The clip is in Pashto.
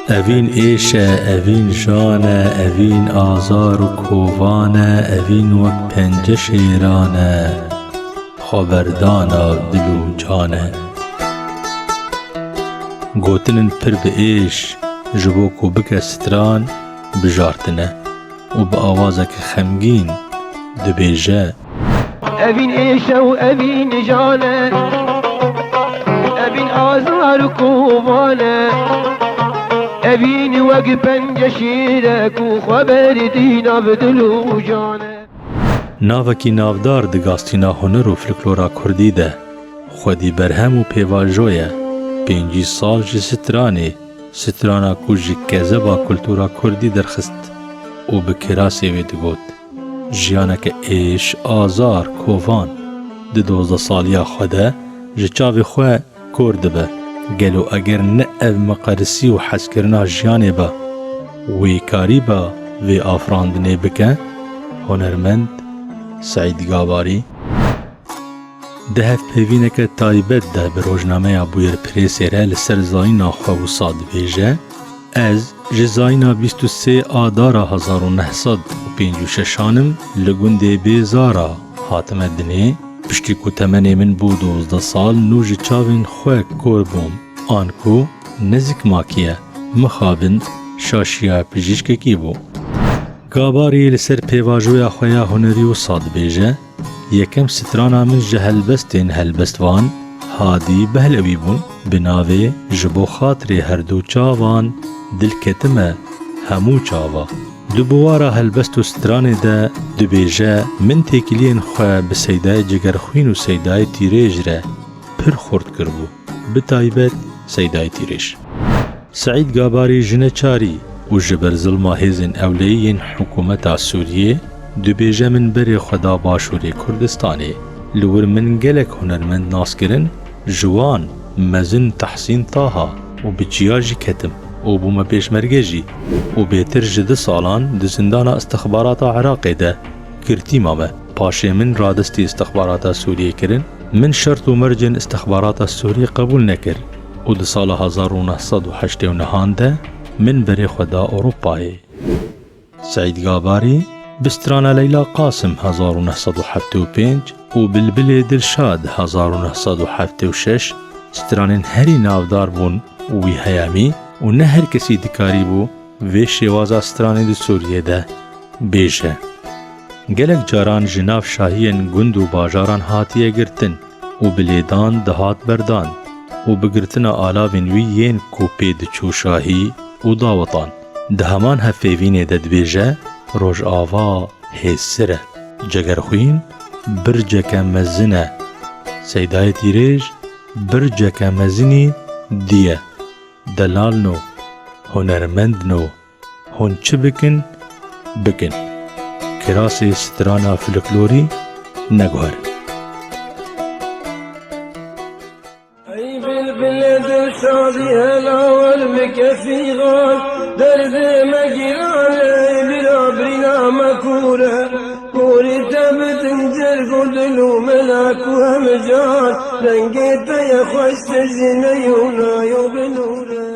اوین ایشه، اوین جانه، اوین آزار و کووانه، اوین وک پنج شیرانه، خبردانا دل و جانه. گوتنن پر به ایش جبو کو بکه ستران بجارتنه و با آوازه که خمگین دبیجه اوین ایشه و اوین جانه، اوین آزار و کووانه، اوین وک پنج شیره کو خبردانا دل و جانه. ناوکی نافدار دگاستینا هنر و فلکلورا کردی ده خودی برهم و پیواجویه 5 سال جی سترانا کو جی کذبا کلتورا کردی درخست و بکراسی وی دگوت جیانک ایش آزار کوفان ده 12 سالیا خوده جی چاوی خواه کرده به گلو اگر نه او مقرسی و حسکرنا جیانه با وی کاری با وی آفراندنه بکن هنرمند سعید گاباری ده هف پیوینک تایبت ده به روزنامه بویر پریسی ره لسر زاینا خواه ساد بیجه از جزاینا 23 آدارا 1956 لگونده بیزارا حاتم دنه پشتی کو تمنه من بود 12 سال نوج چاوین خواه کور بوم آنکو نزک ماکیه مخابن شاشیا پجیشک کی بو گاباری لسر پیواجویا خویا هنری و ساد بیجه یکم سترانا من جهلبستین هلبستوان هادی بهلوی بون بناوی جبو خاطر هر دو چاوان دل کتمه همو چاوا دو بوارا هلبست و ستران ده دو بیجه من تکلین خواه بسیدای جگرخوین و سیدای تیریج ره پر خورد کربو بتایبت سیدای تیریش سعید گاباری جنه چاری و جبر ظلم هیزن اولیین حکومت سوریه دو بیجه من بری خدا باشوری کردستانی لور من گلک هنرمند ناس کرن جوان مزن تحسین طاها و بچیاجی کتم و بوم پیشمرگه جی و بیتر جده سالان ده زندان استخبارات عراقی ده کرتی مامه پاشه من رادستی استخبارات سوریه کرن من شرط و مرجن استخبارات سوریه قبول نکر و ده سال 1989 ده من بری خدا اروپایی سعید گاباری بستران لیلا قاسم 1975 و بلبل دلشاد 1976 سترانین هری نافدار بون وی هیامی و نه هر کسی دکاری بو وی شوازا سترانی دی سوریه ده بیشه گلک جاران جناف شاهین گند و باجاران هاتیه گرتن و بلیدان دهات بردان و بگرتن آلاوین وی ین کوپی دچو شاهی و داوطان ده همان هفیوین ده دبیجه روژ آوا حسره جگرخوین برجک مزنه سیدای تیریج برجک مزنی دیه دلال نو هنرمند نو هن چه بکن بکن کراسی سترانا فلکلوری نگوهر ای بلبل دل شادی هلاول مکفی غال درد مگیران بلا مكورة كوري تبتن جرق دلو ملاك وهمجان لنقيت يا خوش تجنيونا يوبنورا